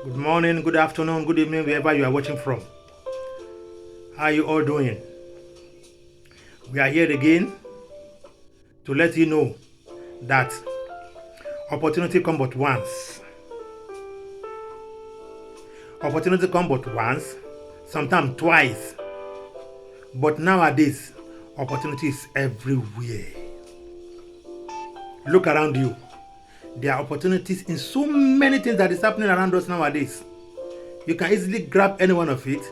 Good morning, good afternoon, good evening, wherever you are watching from. How are you all doing? We are here again to let you know that opportunity come but once. Opportunity come but once, sometimes twice. But nowadays, opportunity is everywhere. Look around you. There are opportunities in so many things that is happening around us nowadays. You can easily grab any one of it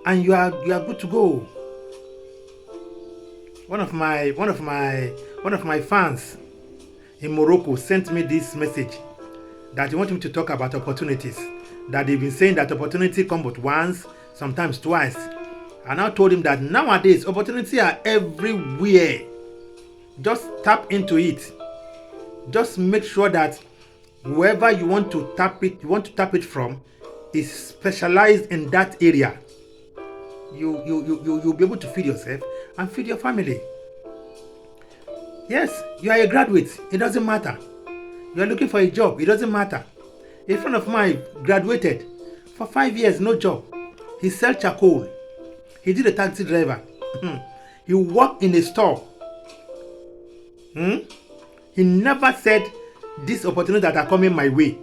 and you are good to go. One of my fans in Morocco sent me this message that he wanted me to talk about opportunities. That they've been saying that opportunity come but once, sometimes twice. And I told him that nowadays opportunities are everywhere. Just tap into it. Just make sure that whoever you want to tap it from is specialized in that area. You'll be able to feed yourself and feed your family. Yes, you are a graduate, it doesn't matter. You are looking for a job, it doesn't matter. A friend of mine graduated for 5 years, no job. He sells charcoal. He did a taxi driver. He worked in a store. He never said these opportunities that are coming my way.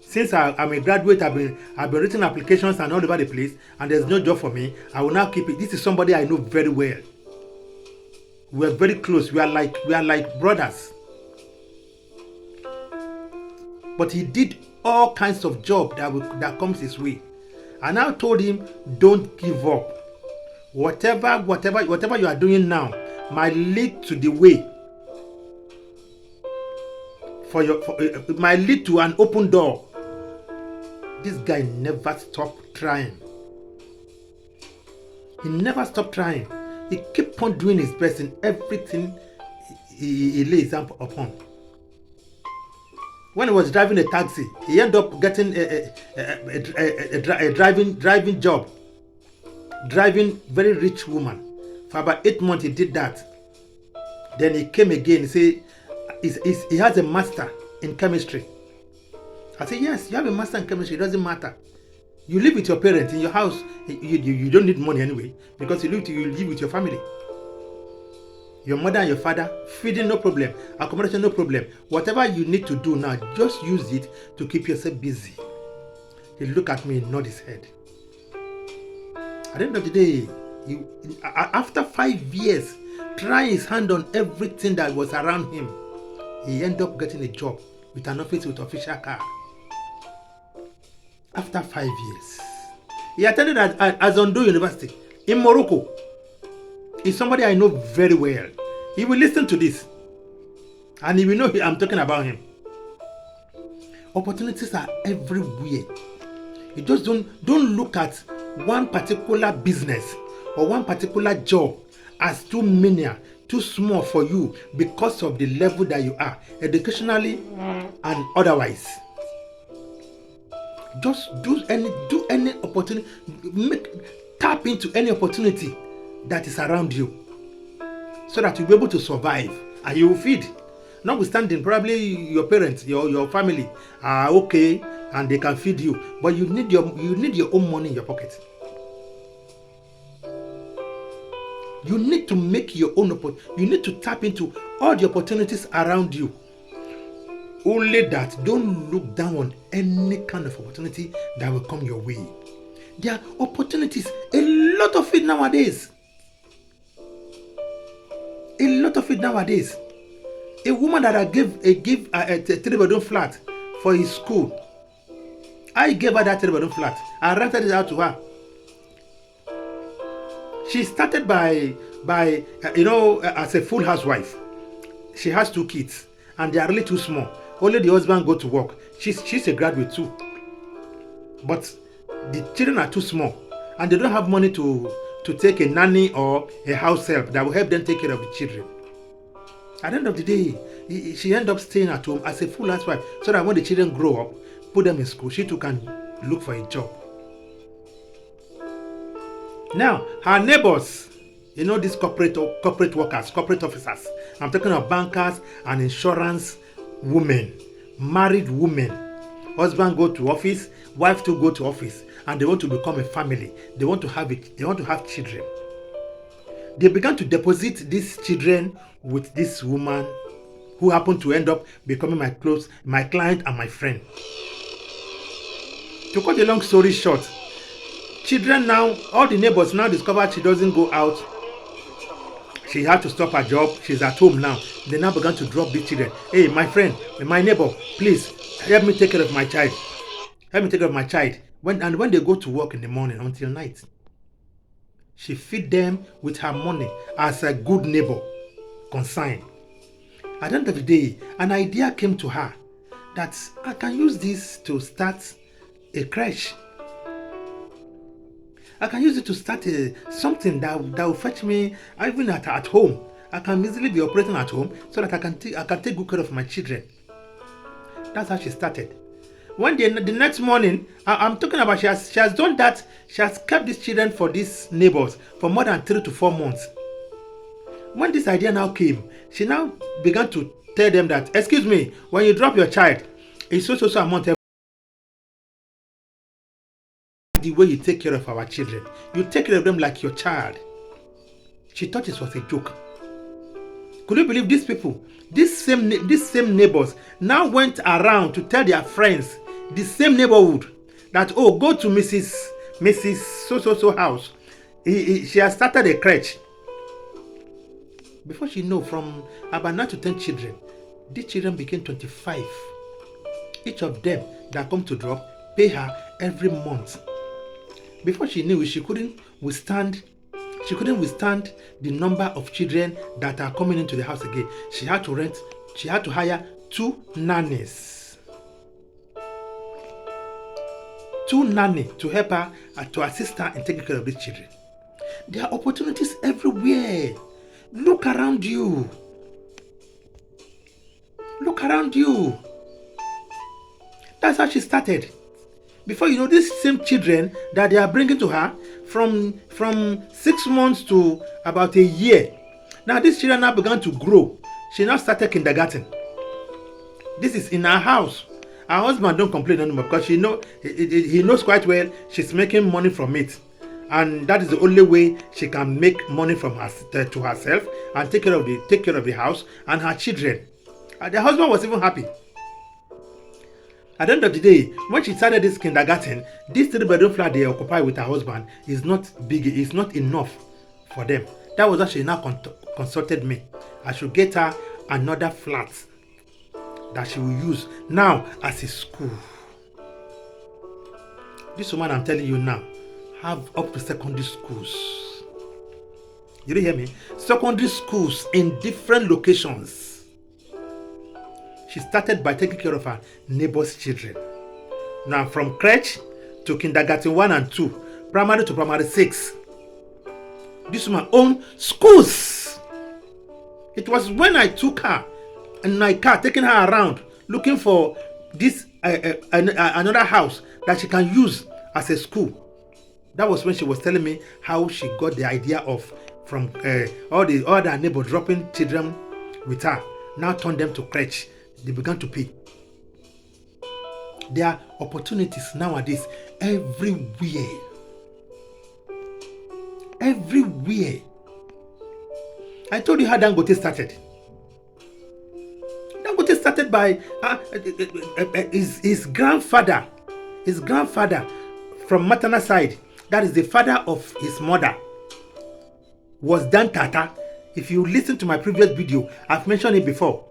Since I'm a graduate, I've been written applications and all over the place, and there's no job for me. I will now keep it. This is somebody I know very well. We are very close. We are like brothers. But he did all kinds of job that comes his way. And I told him, don't give up. Whatever you are doing now might lead to the way. It might lead to an open door. This guy never stopped trying. He never stopped trying. He kept on doing his best in everything he lays upon. When he was driving a taxi, he ended up getting a driving job. Driving very rich woman. For about 8 months he did that. Then he came again. He said he has a master in chemistry. I said, yes, you have a master in chemistry. It doesn't matter. You live with your parents in your house. You don't need money anyway because you live with your family. Your mother and your father, feeding no problem, accommodation no problem. Whatever you need to do now, just use it to keep yourself busy. He looked at me and nodded his head. At the end of the day, after 5 years, trying his hand on everything that was around him, he ended up getting a job with an office with official car. After 5 years, he attended at Azondo University in Morocco. He's somebody I know very well. He will listen to this, and he will know I'm talking about him. Opportunities are everywhere. You just don't look at one particular business or one particular job as too many, too small for you because of the level that you are, educationally and otherwise. Just do any opportunity, tap into any opportunity that is around you, so that you'll be able to survive and you will feed. Notwithstanding, probably your parents, your family are okay and they can feed you, but you need your own money in your pocket. You need to make your own you need to tap into all the opportunities around you. Only that, don't look down on any kind of opportunity that will come your way. There are opportunities, a lot of it nowadays. A lot of it nowadays. A woman that I gave a 3-bedroom flat for his school. I gave her that 3-bedroom flat. I rented it out to her. She started by as a full housewife. She has 2 kids and they are really too small. Only the husband go to work. She's a graduate too. But the children are too small and they don't have money to take a nanny or a house help that will help them take care of the children. At the end of the day, she ended up staying at home as a full housewife so that when the children grow up, put them in school, she too can look for a job. Now, her neighbors, these corporate workers, corporate officers, I'm talking of bankers and insurance women, married women, Husband go to office, wife to go to office, and they want to become a family. They want to have it. They want to have children. They began to deposit these children with this woman, who happened to end up becoming my client and my friend. To cut a long story short, children now, all the neighbors now discovered she doesn't go out. She had to stop her job. She's at home now. They now began to drop the children. Hey, my friend, my neighbor, please help me take care of my child. Help me take care of my child. When they go to work in the morning until night, she feed them with her money as a good neighbor consign. At the end of the day, an idea came to her that I can use this to start a crèche. I can use it to start something that will fetch me even at home. I can easily be operating at home so that I can take good care of my children. That's how she started. One day, the next morning, I'm talking about she has done that. She has kept these children for these neighbors for more than 3 to 4 months. When this idea now came, she now began to tell them that, excuse me, when you drop your child, it's so amount every the way you take care of our children. You take care of them like your child. She thought it was a joke. Could you believe these people, these same neighbors now went around to tell their friends, the same neighborhood, that, oh, go to Mrs. So house. She has started a crèche. Before she know, from about 9 to 10 children, these children became 25. Each of them that come to drop pay her every month. Before she knew, she couldn't withstand the number of children that are coming into the house again. She had to hire 2 nannies. 2 nannies to help her, to assist her in taking care of these children. There are opportunities everywhere. Look around you. Look around you. That's how she started. Before you know, these same children that they are bringing to her from 6 months to about a year. Now these children now began to grow. She now started kindergarten. This is in her house. Her husband don't complain anymore because he knows quite well she's making money from it. And that is the only way she can make money from to herself and take care of the house and her children. And the husband was even happy. At the end of the day, when she started this kindergarten, this 3-bedroom flat they occupy with her husband is not big. It's not enough for them. That was why she now consulted me. I should get her another flat that she will use now as a school. This woman, I'm telling you now, have up to secondary schools. You didn't hear me? Secondary schools in different locations. She started by taking care of her neighbors' children. Now from crèche to kindergarten 1 and 2, primary to primary 6. This woman owned schools. It was when I took her in my car, taking her around, looking for this another house that she can use as a school. That was when she was telling me how she got the idea of from all the other neighbors dropping children with her. Now turn them to crèche. They began to pay. There are opportunities nowadays everywhere. Everywhere. I told you how Dangote started. Dangote started by his grandfather. His grandfather from maternal side, that is the father of his mother, was Dan Tata. If you listen to my previous video, I've mentioned it before.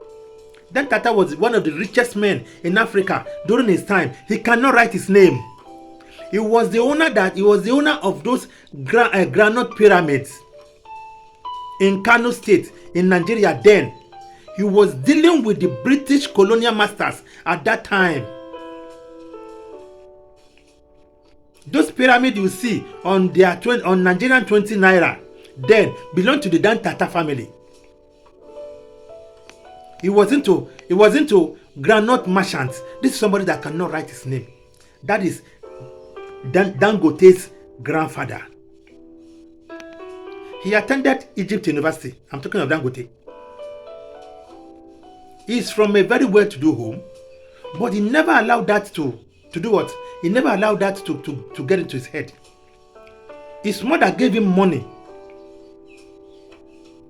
Dan Tata was one of the richest men in Africa during his time. He cannot write his name. He was the owner of those granite pyramids in Kano State in Nigeria then. He was dealing with the British colonial masters at that time. Those pyramids you see on Nigerian 20 naira then belong to the Dan Tata family. He was into granite merchants. This is somebody that cannot write his name. That is Dangote's grandfather. He attended Egypt University. I'm talking of Dangote. He is from a very well-to-do home, But he never allowed that to do what? He never allowed that to get into his head. His mother gave him money.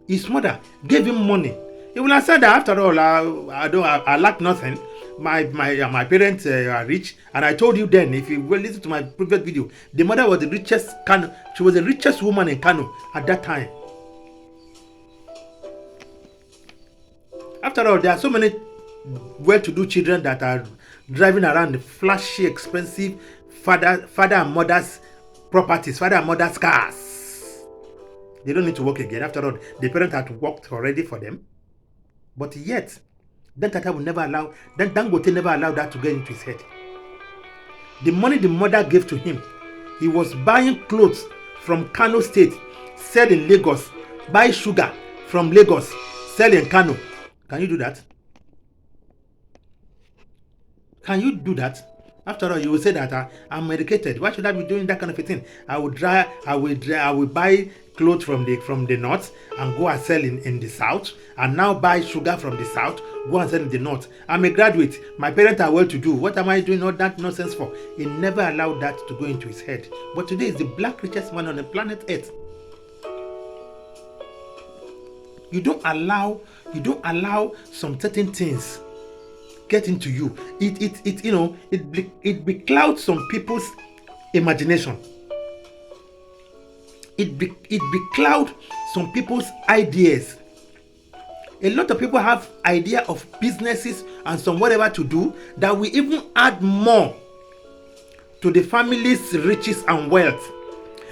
His mother gave him money. He will have said that after all, I lack nothing. My parents are rich, and I told you then, if you will listen to my previous video, the mother was the richest Kano. She was the richest woman in Kano at that time. After all, there are so many well-to-do children that are driving around the flashy, expensive father and mother's properties, father and mother's cars. They don't need to work again. After all, the parents had worked already for them. But yet, Tata will never allow, Dangote never allowed that to get into his head. The money the mother gave to him, he was buying clothes from Kano State, selling Lagos, buy sugar from Lagos, selling Kano. Can you do that? Can you do that? After all, you will say that I'm educated. Why should I be doing that kind of a thing? I will buy clothes from the north and go and sell in the south, and now buy sugar from the south, go and sell in the north. I'm a graduate. My parents are well to do. What am I doing all that nonsense for? He never allowed that to go into his head. But today is the black richest man on the planet Earth. You don't allow some certain things get into you. It beclouds some people's imagination. It beclouds some people's ideas. A lot of people have idea of businesses and some whatever to do that will even add more to the family's riches and wealth.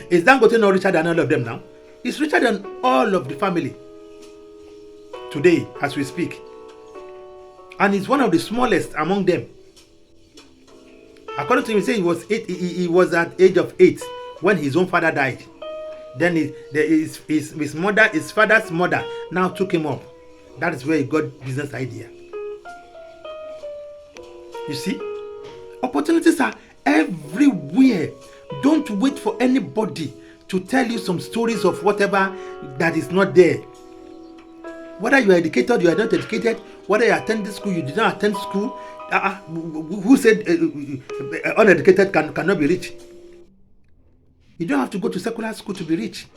Is Dangote not richer than all of them now? He's richer than all of the family today as we speak. And he's one of the smallest among them. According to him, he said he was at age of 8 when his own father died. Then his father's mother now took him up. That is where he got business idea. You see, opportunities are everywhere. Don't wait for anybody to tell you some stories of whatever that is not there. Whether you are educated, you are not educated, whether you attend school, you did not attend school. Who said uneducated cannot be rich? You don't have to go to secular school to be rich.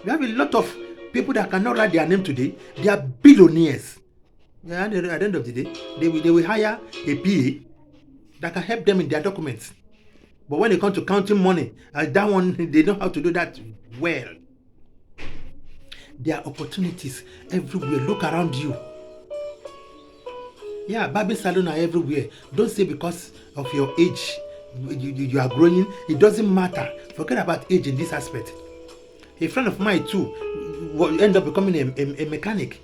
We have a lot of people that cannot write their name today. They are billionaires. Yeah, at the end of the day, they will hire a PA that can help them in their documents. But when it comes to counting money, that one, they know how to do that well. There are opportunities everywhere. Look around you. Yeah, barbing salon are everywhere. Don't say because of your age you are growing. It doesn't matter. Forget about age in this aspect. A friend of mine too will end up becoming a mechanic.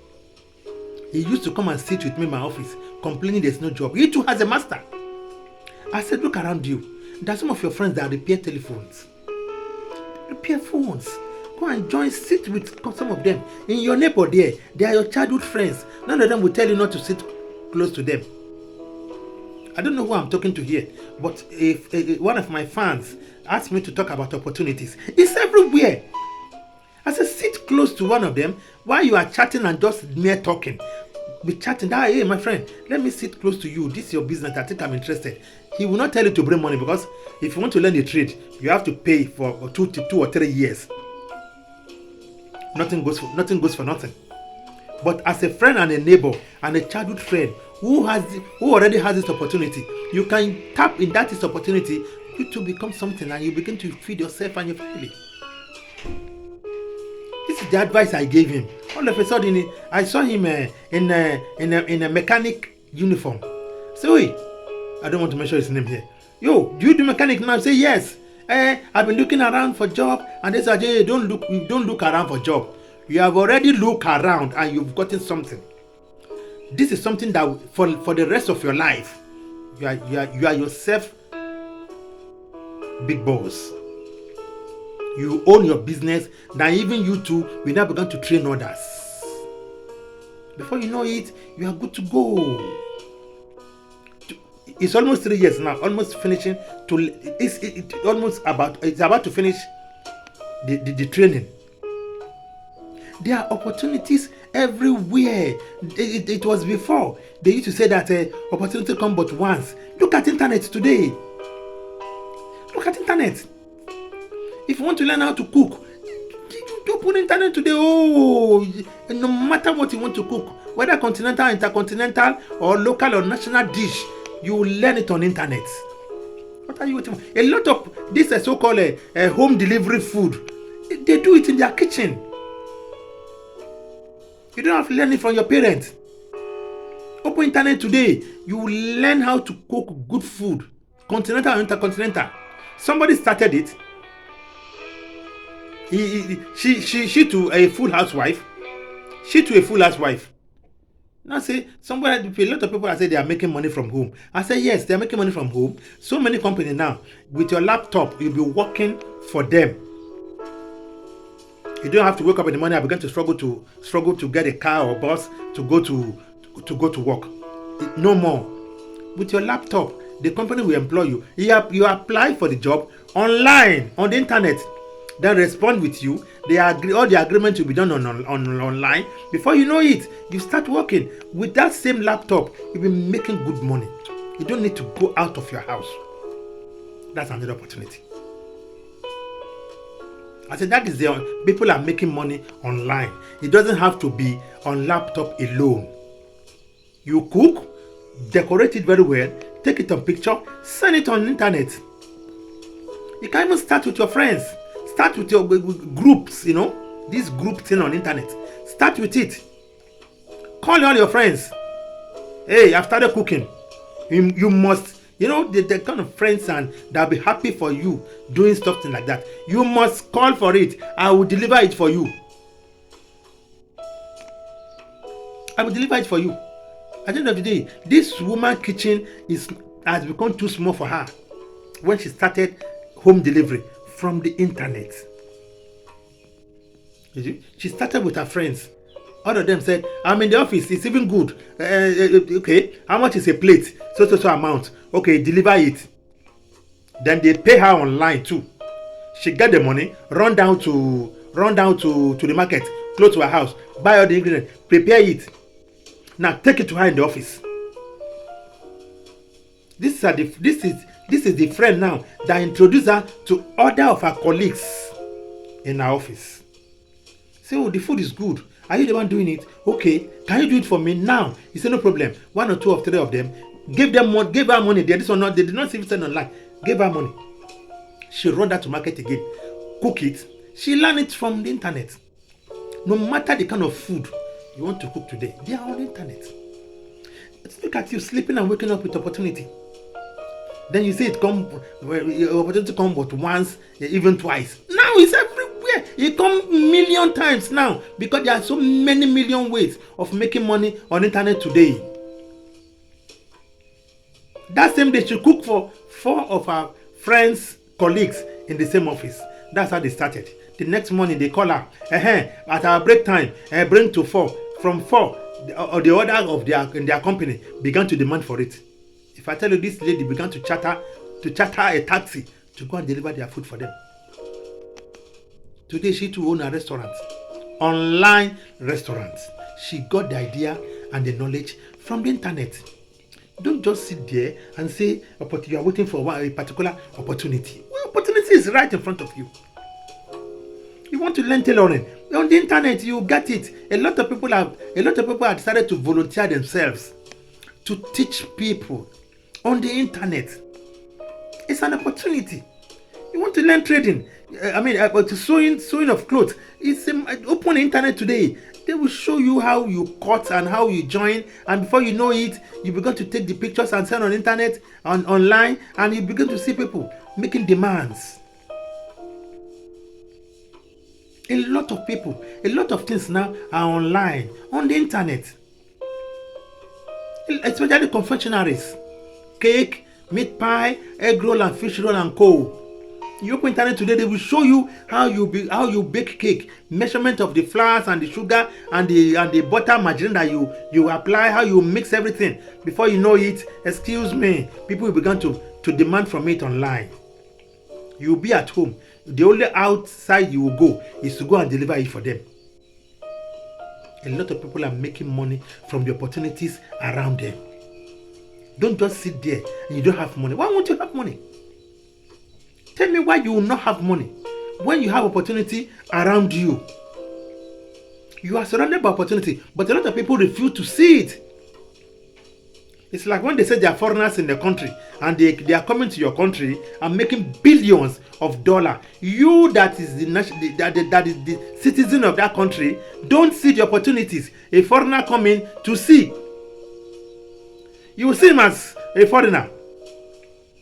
He used to come and sit with me in my office complaining there's no job. He too has a master. I said, look around you. There are some of your friends that repair telephones. Repair phones. Go and join, sit with some of them. In your neighbor there, they are your childhood friends. None of them will tell you not to sit close to them. I don't know who I'm talking to here, but if one of my fans asked me to talk about opportunities, it's everywhere. I said, sit close to one of them while you are chatting and just mere talking. Be chatting, hey, my friend, let me sit close to you. This is your business. I think I'm interested. He will not tell you to bring money because if you want to learn a trade, you have to pay for 2 or 3 years. Nothing goes for nothing. But as a friend and a neighbor and a childhood friend who already has this opportunity, you can tap in that opportunity, you to become something and you begin to feed yourself and your family. This is the advice I gave him. All of a sudden, I saw him in a mechanic uniform. So, wait, I don't want to mention his name here. Yo, do you do mechanic now? Say yes. I've been looking around for job, and they said, hey, don't look around for job. You have already looked around and you've gotten something. This is something that for the rest of your life, you are yourself big boss. You own your business. Now even you too will now begin to train others. Before you know it, you are good to go. It's almost 3 years now, almost finishing. It's about to finish the training. There are opportunities everywhere. It was before. They used to say that opportunity come but once. Look at internet today. Look at internet. If you want to learn how to cook, you open internet today. Oh, no matter what you want to cook, whether continental, intercontinental, or local or national dish, you will learn it on internet. What are you waiting for? A lot of this so-called home delivery food, they do it in their kitchen. You don't have to learn it from your parents. Open internet today, you will learn how to cook good food, continental or intercontinental. Somebody started it. She to a full housewife. She to a full housewife. Now say somebody, a lot of people say they are making money from home. I say yes, they are making money from home. So many companies now, with your laptop, you'll be working for them. You don't have to wake up in the morning and begin to struggle to get a car or bus to go to work. No more. With your laptop, the company will employ you. You apply for the job online on the internet. They respond with you. They agree. All the agreement will be done on online. Before you know it, you start working with that same laptop. You'll be making good money. You don't need to go out of your house. That's another opportunity. I said that is the people are making money online. It doesn't have to be on laptop alone. You cook, decorate it very well, take it on picture, send it on internet. You can even start with your friends. Start with your groups, this group thing on internet. Start with it. Call all your friends. Hey, I've started cooking. You must, the kind of friends and they'll be happy for you doing something like that. You must call for it. I will deliver it for you. I will deliver it for you. At the end of the day, this woman's kitchen has become too small for her when she started home delivery from the internet. She started with her friends. All of them said, I'm in the office, it's even good. Okay, how much is a plate? So amount. Okay, deliver it. Then they pay her online too. She get the money, run down to the market, close to her house, buy all the ingredients, prepare it. Now take it to her in the office. This is the friend now that introduced her to other of her colleagues in her office. Say, oh, the food is good. Are you the one doing it? Okay, can you do it for me now? He said, no problem. 1 or 2 or 3 of them. Give her money. They did not see it online. Give her money. She run that to market again. Cook it. She learned it from the internet. No matter the kind of food you want to cook today, they are on the internet. Look at you sleeping and waking up with opportunity. Then you say opportunity come but once, even twice. Now it's everywhere. It comes million times now because there are so many million ways of making money on internet today. That same day she cooked for 4 of her friends, colleagues in the same office. That's how they started. The next morning they call her. At our break time, bring to 4. From 4, the order of their company began to demand for it. If I tell you, this lady began to charter a taxi to go and deliver their food for them. Today she too owns a restaurant, online restaurant. She got the idea and the knowledge from the internet. Don't just sit there and say you are waiting for a particular opportunity. Well, opportunity is right in front of you. You want to learn tailoring on the internet, you get it. A lot of people have decided to volunteer themselves to teach people on the internet. It's an opportunity. You want to learn trading, sewing of clothes. It's open the internet today. They will show you how you cut and how you join, and before you know it, you begin to take the pictures and send on internet online, and you begin to see people making demands. A lot of people, a lot of things now are online, on the internet. Especially confectionaries. Cake, meat pie, egg roll and fish roll and co. You open internet today, they will show you how you bake cake, measurement of the flours and the sugar and the butter margarine that you apply, how you mix everything. Before you know it, excuse me, people will begin to demand from it online. You'll be at home. The only outside you will go is to go and deliver it for them. A lot of people are making money from the opportunities around them. Don't just sit there and you don't have money. Why won't you have money? Tell me why you will not have money when you have opportunity around you. You are surrounded by opportunity, but a lot of people refuse to see it. It's like when they say they are foreigners in the country and they are coming to your country and making billions of dollars. You that is that is the citizen of that country don't see the opportunities a foreigner coming to see. You will see him as a foreigner.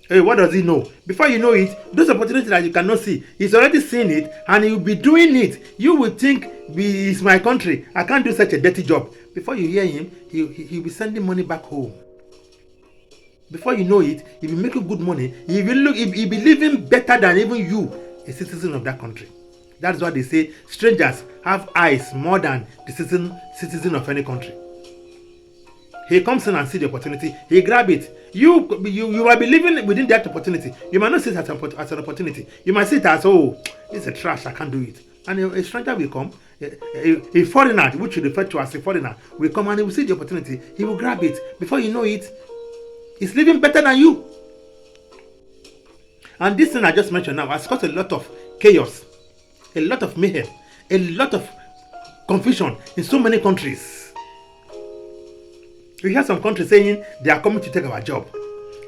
Hey, what does he know? Before you know it, those opportunities that you cannot see, he's already seen it and he will be doing it. You will think, it's my country, I can't do such a dirty job. Before you hear him, he'll be sending money back home. Before you know it, he'll be making good money. He'll be living better than even you, a citizen of that country. That's why they say strangers have eyes more than the citizen of any country. He comes in and sees the opportunity, he grab it. You might be living within that opportunity. You might not see it as an opportunity. You might see it as, oh, it's a trash, I can't do it. And a stranger will come, a foreigner, which you refer to as a foreigner, will come and he will see the opportunity. He will grab it. Before you know it, he's living better than you. And this thing I just mentioned now has caused a lot of chaos, a lot of mayhem, a lot of confusion in so many countries. We hear some countries saying they are coming to take our job.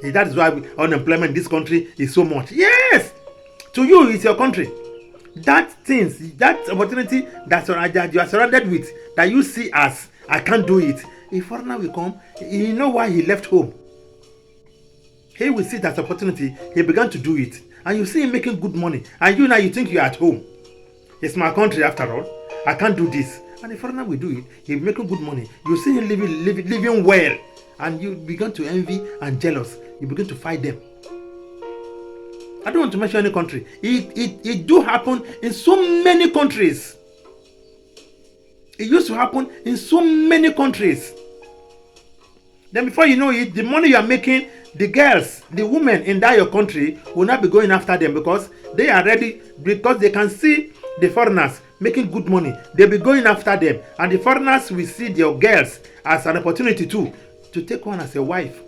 And that is why unemployment in this country is so much. Yes! To you, it's your country. That opportunity that you are surrounded with, that you see as, I can't do it. A foreigner will come, you know why he left home. He will see that opportunity, he began to do it. And you see him making good money. And you now, you think you are at home. It's my country after all. I can't do this. And the foreigner will do it. He'll be making good money. You see him living well. And you begin to envy and jealous. You begin to fight them. I don't want to mention any country. It do happen in so many countries. It used to happen in so many countries. Then before you know it, the money you are making, the girls, the women in that your country will not be going after them because they are ready, because they can see the foreigners making good money. They'll be going after them. And the foreigners will see their girls as an opportunity too, to take one as a wife.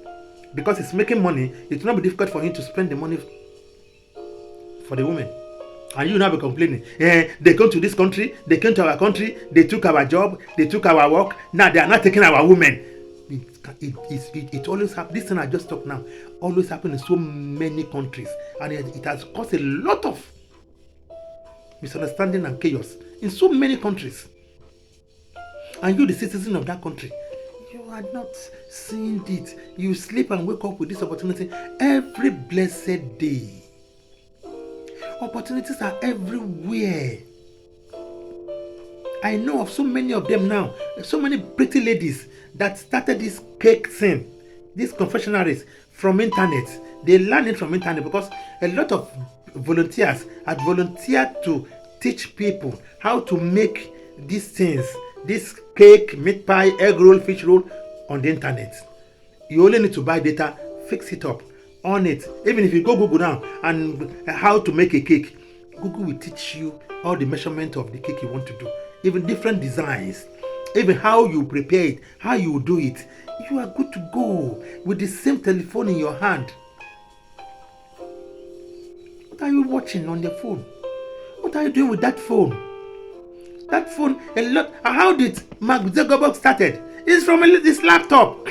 Because it's making money, it will not be difficult for him to spend the money for the women. And you now be complaining, they come to this country, they came to our country, they took our job, they took our work, now they are not taking our women. It always happens. This thing I just talked now always happens in so many countries, and it has caused a lot of misunderstanding and chaos in so many countries. And you, the citizen of that country, you are not seeing it. You sleep and wake up with this opportunity every blessed day. Opportunities are everywhere. I know of so many of them now. So many pretty ladies that started this cake thing, these confectionaries from internet. They learn it from internet because a lot of volunteers had volunteered to teach people how to make these things, this cake, meat pie, egg roll, fish roll on the internet. You only need to buy data, fix it up, on it. Even if you go Google now and how to make a cake, Google will teach you all the measurement of the cake you want to do, even different designs, even how you prepare it, how you do it. You are good to go with the same telephone in your hand. What are you watching on the phone? What are you doing with that phone? That phone, a lot. How did Mark Zuckerberg started? It's from this laptop.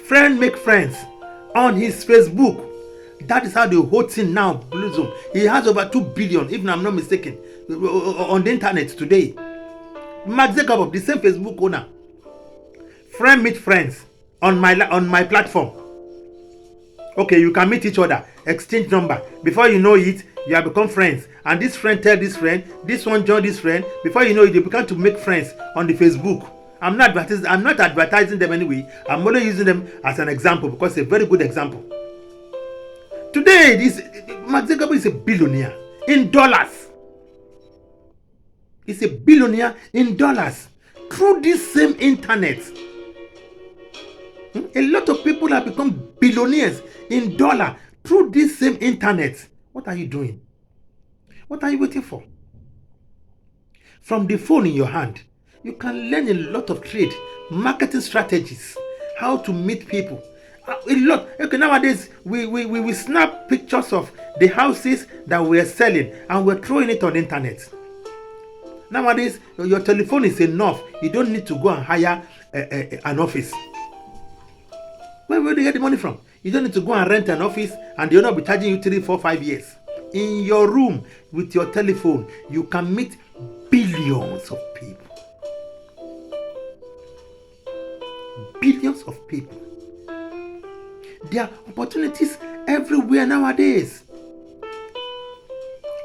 Friend make friends on his Facebook. That is how the whole thing now blossom. He has over 2 billion, if I'm not mistaken, on the internet today. Mark Zuckerberg, the same Facebook owner. Friend meet friends on my platform. Okay, you can meet each other, exchange number. Before you know it, you have become friends. And this friend tell this friend, this one join this friend. Before you know it, they become to make friends on the Facebook. I'm not advertising them anyway. I'm only using them as an example because it's a very good example. Today, this Mark Zuckerberg is a billionaire in dollars. He's a billionaire in dollars through this same internet. A lot of people have become billionaires in dollar through this same internet. What are you doing? What are you waiting for? From the phone in your hand, You can learn a lot of trade, marketing strategies, how to meet people. A lot. Okay, nowadays we snap pictures of the houses that we're selling and we're throwing it on the internet. Nowadays, your telephone is enough. You don't need to go and hire an office. Where do you get the money from? You don't need to go and rent an office and they'll not be charging you 3, 4, 5 years. In your room with your telephone, you can meet billions of people. Billions of people. There are opportunities everywhere nowadays.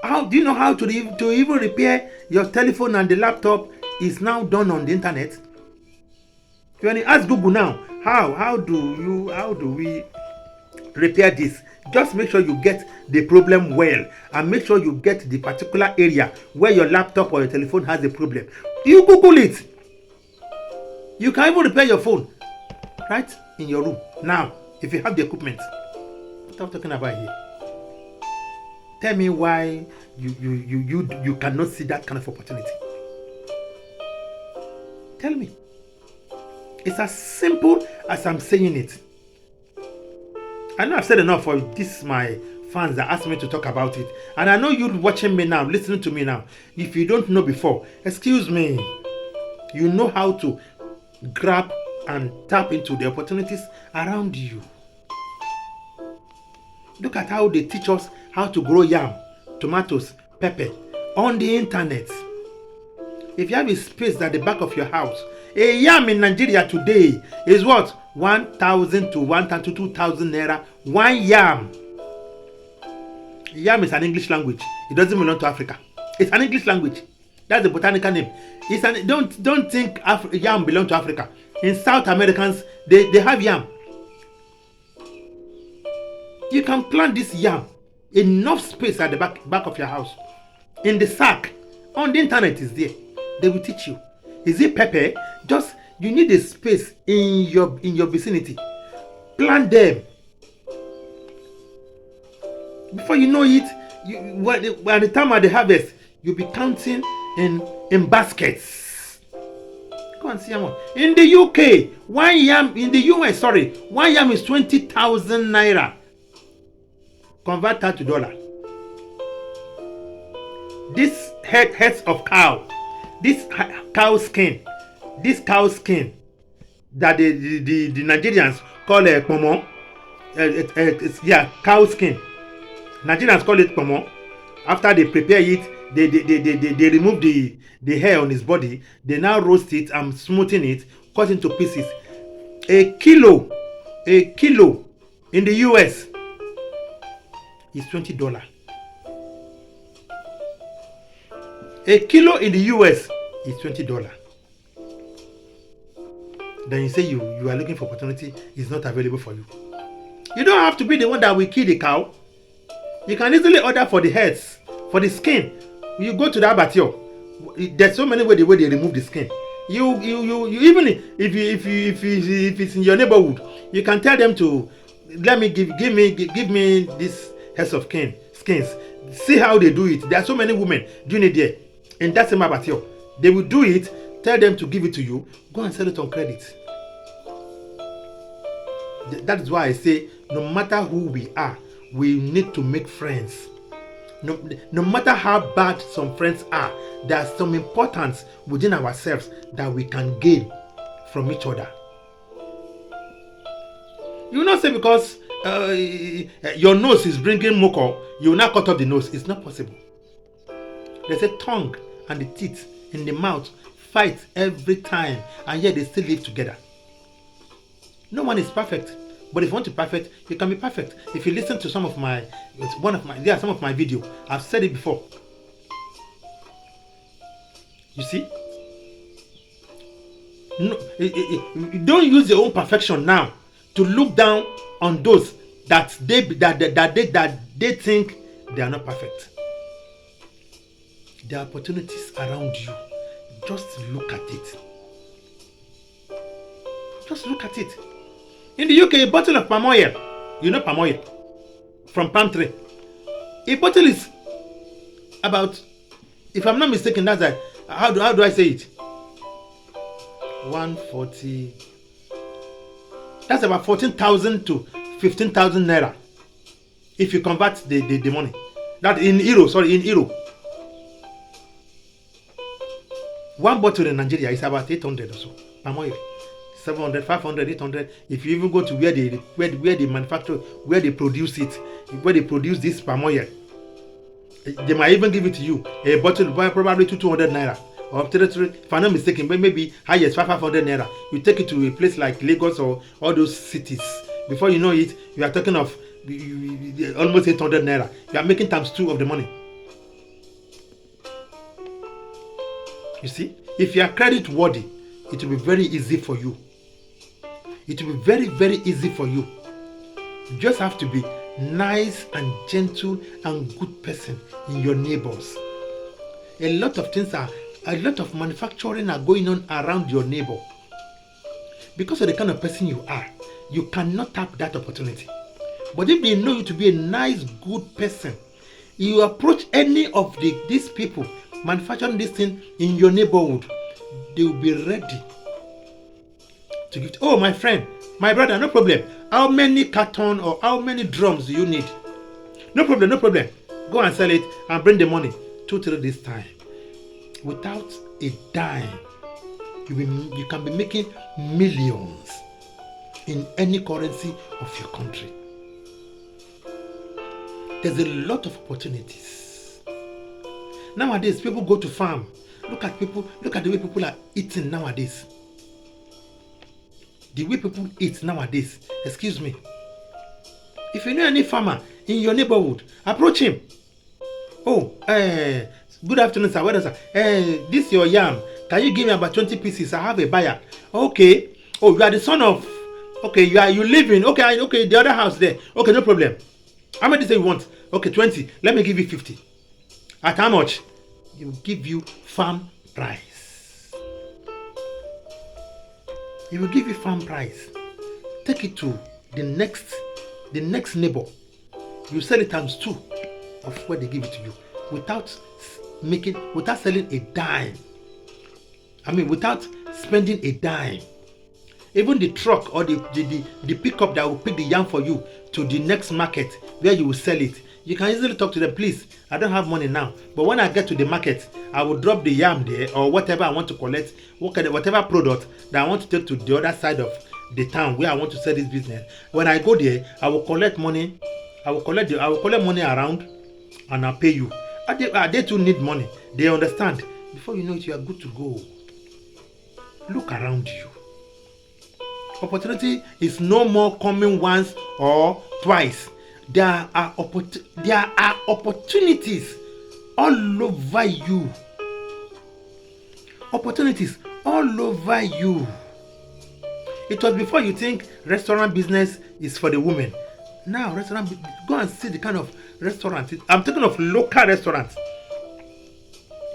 How do you know how to even repair your telephone and the laptop is now done on the internet? When you ask Google now, how do we repair this? Just make sure you get the problem well and make sure you get the particular area where your laptop or your telephone has a problem. You Google it. You can even repair your phone right in your room now if you have the equipment. What am I talking about here? Tell me why you cannot see that kind of opportunity. Tell me. It's as simple as I'm saying it. I know I've said enough for this my fans that asked me to talk about it. And I know you're watching me now, listening to me now. If you don't know before, excuse me. You know how to grab and tap into the opportunities around you. Look at how they teach us how to grow yam, tomatoes, pepper on the internet. If you have a space at the back of your house, a yam in Nigeria today is what? 1,000 to 1,000 to 2,000 naira. One yam. Yam is an English language. It doesn't belong to Africa. It's an English language. That's the botanical name. Don't think yam belongs to Africa. In South Americans, they have yam. You can plant this yam, enough space at the back of your house, in the sack. On the internet is there. They will teach you. Is it pepper? Just you need a space in your vicinity. Plant them. Before you know it, by the time of the harvest, you'll be counting in baskets. Go and see one. In the UK, one yam in the US, one yam is 20,000 naira. Convert that to dollar. This heads of cow, this cow skin that the Nigerians call a pomo. Cow skin. Nigerians call it pomo. After they prepare it, they remove the hair on his body. They now roast it and smoothing it, cut into pieces. A kilo in the US is $20. A kilo in the US is $20. Then you say you are looking for opportunity, it's not available for you. You don't have to be the one that will kill the cow. You can easily order for the heads, for the skin. You go to the abattoir. There's so many ways the way they remove the skin. You even if it's in your neighborhood, you can tell them to give me this heads of skins. See how they do it. There are so many women doing it there. In that same abattoir, they will do it. Tell them to give it to you. Go and sell it on credit. That is why I say, no matter who we are, we need to make friends. No matter how bad some friends are, there's some importance within ourselves that we can gain from each other. You will not say because your nose is bringing muco, you will not cut off the nose. It's not possible. There's a tongue and the teeth in the mouth fight every time, and yet they still live together. No one is perfect, but if you want to be perfect, you can be perfect. If you listen to some of my video, I've said it before. You see, no, don't use your own perfection now to look down on those that they think they are not perfect. There are opportunities around you. Just look at it. Just look at it. In the UK, a bottle of palm oil, you know palm oil from palm tree. A bottle is about, if I'm not mistaken, that's how do I say it? 140. That's about 14,000 to 15,000 naira. If you convert the money. That in euro, sorry, in euro. One bottle in Nigeria is about 800 or so. Palm oil. 700, 500, 800. If you even go to where they manufacture, where they produce it, where they produce this palm oil, they might even give it to you. A bottle probably 200 naira. Or if I'm not mistaken, but maybe highest 500 naira. You take it to a place like Lagos or all those cities. Before you know it, you are talking of almost 800 naira. You are making times 2 of the money. You see, if you are credit worthy, it will be very easy for you. It will be very, very easy for you. You just have to be nice and gentle and good person in your neighbors. A lot of manufacturing are going on around your neighbor. Because of the kind of person you are, you cannot tap that opportunity. But if they know you to be a nice, good person, you approach any of these people manufacturing this thing in your neighborhood, they will be ready to give. Oh, my friend, my brother, no problem. How many carton or how many drums do you need? No problem, no problem. Go and sell it and bring the money 2-3 days time. Without a dime, you can be making millions in any currency of your country. There's a lot of opportunities. Nowadays, people go to farm. Look at the way people are eating nowadays. The way people eat nowadays. Excuse me. If you know any farmer in your neighborhood, approach him. Oh, good afternoon, sir. What is that? This your yam. Can you give me about 20 pieces? I have a buyer. Okay. Oh, you are the son of. Okay, you live in. Okay, the other house there. Okay, no problem. How much do you want? Okay, 20. Let me give you 50. At how much? He will give you farm price. He will give you farm price. Take it to the next neighbor. You sell it times 2 of what they give it to you without selling a dime. Without spending a dime. Even the truck or the pickup that will pick the yam for you to the next market where you will sell it. You can easily talk to them, please. I don't have money now, but when I get to the market, I will drop the yam there or whatever I want to collect, whatever product that I want to take to the other side of the town where I want to sell this business. When I go there, I will collect money. I will collect money around, and I'll pay you. They too need money. They understand. Before you know it, you are good to go. Look around you. Opportunity is no more coming once or twice. There are opportunities all over you. Opportunities all over you. It was before you think restaurant business is for the women. Now, go and see the kind of restaurant. I'm talking of local restaurants.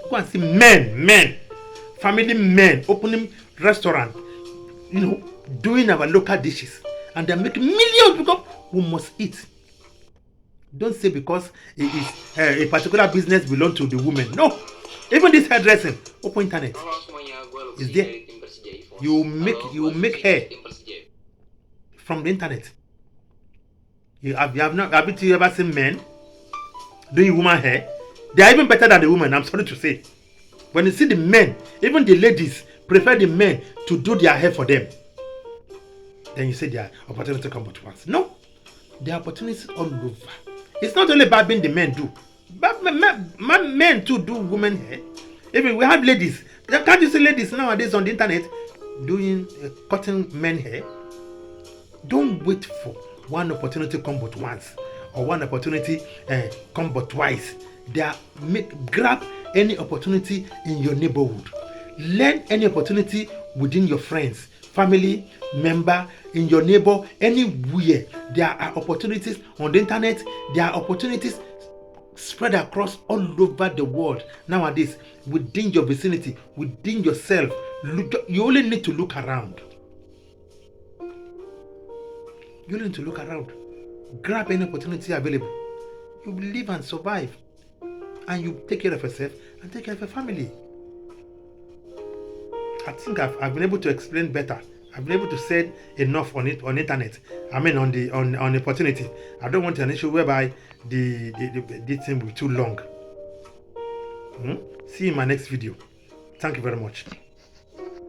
Go and see men, family men opening restaurant, doing our local dishes, and they're making millions because we must eat. Don't say because it is a particular business belongs to the women. No, even this hairdressing, open internet is there. You make hair from the internet. Have you ever seen men doing woman hair? They are even better than the women. I'm sorry to say. When you see the men, even the ladies prefer the men to do their hair for them. Then you say their opportunity come but once. No, there are opportunities all over. It's not only about being the men do, but men too do women hair. Even we have ladies. Can't you see ladies nowadays on the internet doing cutting men hair? Don't wait for one opportunity come but once or one opportunity come but twice. Grab any opportunity in your neighborhood. Learn any opportunity within your friends, family member, in your neighbor, anywhere. There are opportunities on the internet. There are opportunities spread across all over the world nowadays, within your vicinity, within yourself. You only need to look around. You need to look around. Grab any opportunity available. You will live and survive. And you take care of yourself and take care of your family. I think I've been able to explain better. I've been able to say enough on it on internet. I mean on the opportunity. I don't want an issue whereby the thing will be too long. See you in my next video. Thank you very much.